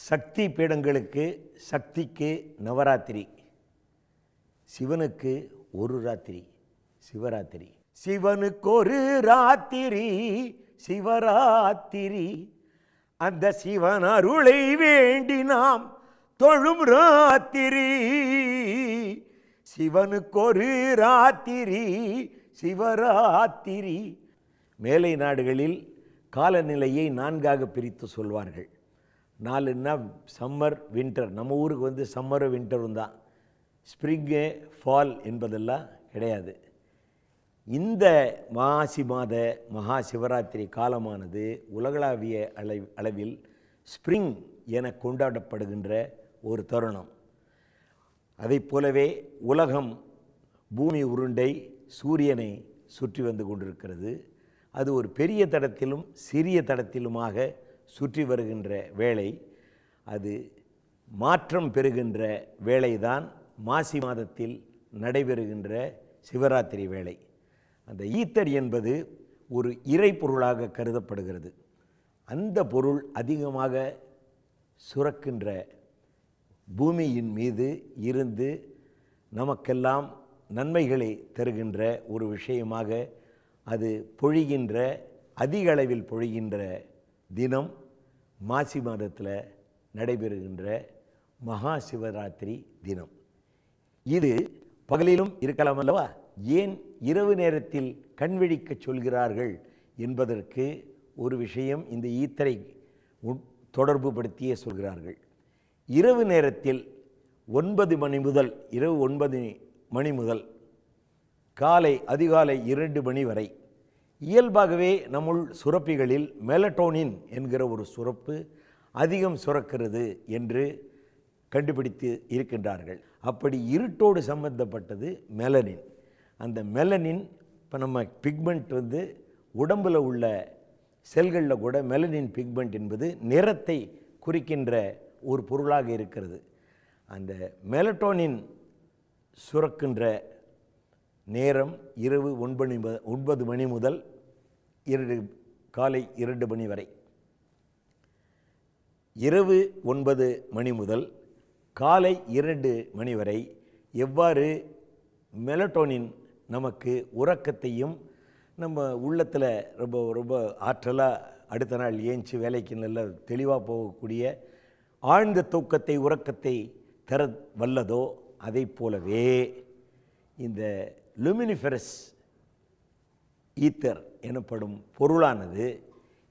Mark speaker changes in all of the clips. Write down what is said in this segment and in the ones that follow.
Speaker 1: சக்தி பீடங்களுக்கு சக்திக்கு நவராத்திரி, சிவனுக்கு ஒரு ராத்திரி சிவராத்திரி. சிவனுக்கு ஒரு ராத்திரி சிவராத்திரி, அந்த சிவன் அருளை வேண்டி நாம் தொழும் ராத்திரி. சிவனுக்கு ஒரு ராத்திரி சிவராத்திரி. மேலை நாடுகளில் காலநிலையை 4ஆக பிரித்து சொல்வார்கள். 4ன்னா சம்மர் வின்டர். நம்ம ஊருக்கு சம்மரும் வின்டரும் தான், ஸ்ப்ரிங்கு ஃபால் என்பதெல்லாம் கிடையாது. இந்த மாசி மாத மகா சிவராத்திரி காலமானது உலகளாவிய அளவில் ஸ்ப்ரிங் என கொண்டாடப்படுகின்ற ஒரு தருணம். அதை போலவே உலகம் பூமி உருண்டை சூரியனை சுற்றி வந்து கொண்டிருக்கிறது. அது ஒரு பெரிய தடத்திலும் சிறிய தடத்திலுமாக சுற்றி வருகின்ற வேளை, அது மாற்றம் பெறுகின்ற வேளைதான் மாசி மாதத்தில் நடைபெறுகின்ற சிவராத்திரி வேளை. அந்த ஈத்தர் என்பது ஒரு இறை பொருளாக கருதப்படுகிறது. அந்த பொருள் அதிகமாக சுரக்கின்ற பூமியின் மீது இருந்து நமக்கெல்லாம் நன்மைகளை தருகின்ற ஒரு விஷயமாக அது பொழிகின்ற, அதிக அளவில் பொழிகின்ற தினம் மாசி மாதத்தில் நடைபெறுகின்ற மகா சிவராத்திரி தினம். இது பகலிலும் இருக்கலாம் அல்லவா? ஏன் இரவு நேரத்தில் கண்விழிக்க சொல்கிறார்கள் என்பதற்கு ஒரு விஷயம் இந்த ஈத்தரை தொடர்பு படுத்தியே சொல்கிறார்கள். இரவு நேரத்தில் 9 மணி முதல், இரவு 9 மணி முதல் அதிகாலை 2 மணி வரை இயல்பாகவே நம்முள் சுரப்பிகளில் மெலட்டோனின் என்கிற ஒரு சுரப்பு அதிகம் சுரக்கிறது என்று கண்டுபிடித்து இருக்கின்றார்கள். அப்படி இருட்டோடு சம்பந்தப்பட்டது மெலனின். அந்த மெலனின் இப்போ நம்ம பிக்மெண்ட் உடம்பில் உள்ள செல்களில் கூட மெலனின் பிக்மெண்ட் என்பது நிறத்தை குறிக்கின்ற ஒரு பொருளாக இருக்கிறது. அந்த மெலட்டோனின் சுரக்கின்ற நேரம் இரவு 9 மணி முதல் காலை 2 மணி வரை. இரவு 9 மணி முதல் காலை 2 மணி வரை எவ்வாறு மெலட்டோனின் நமக்கு உறக்கத்தையும், நம்ம உள்ளத்தில் ரொம்ப ரொம்ப ஆற்றலாக அடுத்த நாள் ஏஞ்சி வேலைக்கு நல்ல தெளிவாக போகக்கூடிய ஆழ்ந்த தூக்கத்தை, உறக்கத்தை தர வல்லதோ, அதை போலவே இந்த லுமினிஃபெரஸ் ஈத்தர் எனப்படும் பொருளானது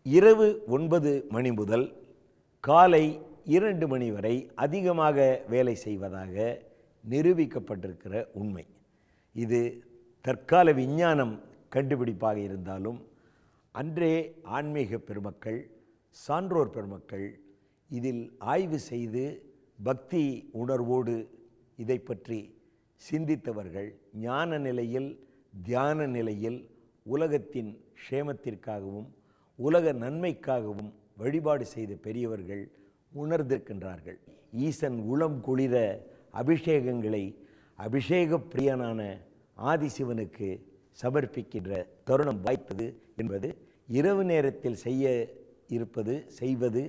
Speaker 1: இரவு 9 மணி முதல் காலை 2 மணி வரை அதிகமாக வேலை செய்வதாக நிரூபிக்கப்பட்டிருக்கிற உண்மை. இது தற்கால விஞ்ஞானம் கண்டுபிடிப்பாக இருந்தாலும் அன்றே ஆன்மீக பெருமக்கள், சான்றோர் பெருமக்கள் இதில் ஆய்வு செய்து பக்தி உணர்வோடு இதை பற்றி சிந்தித்தவர்கள், ஞான நிலையில், தியான நிலையில் உலகத்தின் க்ஷேமத்திற்காகவும் உலக நன்மைக்காகவும் வழிபாடு செய்த பெரியவர்கள் உணர்ந்திருக்கின்றார்கள். ஈசன் உளம் குளிர அபிஷேகங்களை அபிஷேக பிரியனான ஆதிசிவனுக்கு சமர்ப்பிக்கின்ற தருணம் வாய்த்தது என்பது, இரவு நேரத்தில் செய்வது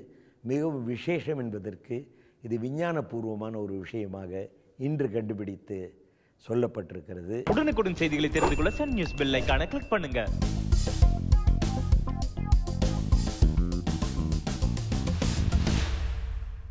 Speaker 1: மிகவும் விசேஷம் என்பதற்கு இது விஞ்ஞானபூர்வமான ஒரு விஷயமாக இன்று கண்டுபிடித்து சொல்லப்பட்டிருக்கிறது.
Speaker 2: உடனுக்குடன் செய்திகளை தெரிந்து கொள்ள சன் நியூஸ் பெல் ஐகானை கிளிக் பண்ணுங்க.